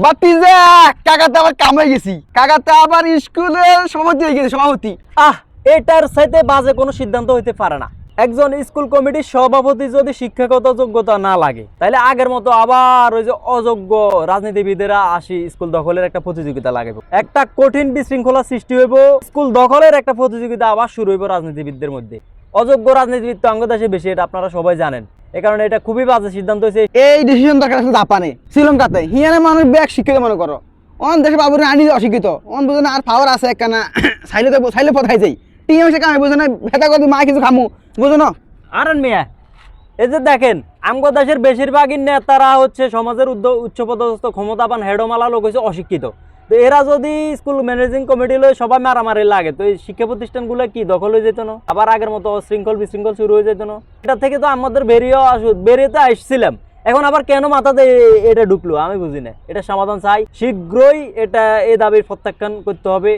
বাতিজা কাকাতে আবার কামাই গেছি, কাকাতে আবার স্কুলের সভাপতি হয়ে গেছে, সভাপতি। এটার সাথে বাজে কোনো সিদ্ধান্ত হইতে পারে না। একজন স্কুল কমিটির সভাপতি যদি শিক্ষাগত যোগ্যতা না লাগে, তাহলে আগের মতো আবার ওই যে অযোগ্য রাজনীতিবিদেরা আসি স্কুল দখলের একটা প্রতিযোগিতা লাগাবো, একটা কঠিন বিশৃঙ্খলা সৃষ্টি হইব, স্কুল দখলের একটা প্রতিযোগিতা আবার শুরু হইব রাজনীতিবিদদের মধ্যে। অযোগ্য রাজনীতিবিদ তো আমাদের দেশে বেশি, এটা আপনারা সবাই জানেন। এ কারণে এটা খুবই বাজে সিদ্ধান্ত হয়েছে। এই ডিসিশন দরকার আছে জাপানে, শ্রীলঙ্কাতে। হিয়ানে মানুষ ব্যাগ শিক্ষিত মনে করো, অন দেশে বাবুরে আনি অশিক্ষিত, অন বুঝে না আর পাওয়ার আছে একখানা সাইলে পথাই যাই টিম এসে কামে বুঝে না, ভেতা করে মা কিছু খামু বুঝো না। আরেন মিয়া, এই যে দেখেন আমগো দেশের বেশিরভাগই নেতারা হচ্ছে সমাজের উচ্চপদস্থ ক্ষমতাবান হেডমালা লোক হচ্ছে অশিক্ষিত। তো এরা যদি স্কুল ম্যানেজিং কমিটি লয়ে সবাই মারামারি লাগে, তো এই শিক্ষা প্রতিষ্ঠানগুলো কি দখল হয়ে যেত না? আবার আগের মতো শৃঙ্খল বিশৃঙ্খল শুরু হয়ে যেত না? এটা থেকে তো আমাদের বেরিয়ে আসছিলাম, এখন আবার কেন মাথাতে এটা ঢুকলো আমি বুঝি না। এটা সমাধান চাই শীঘ্রই, এটা এই দাবির প্রত্যাখ্যান করতে হবে।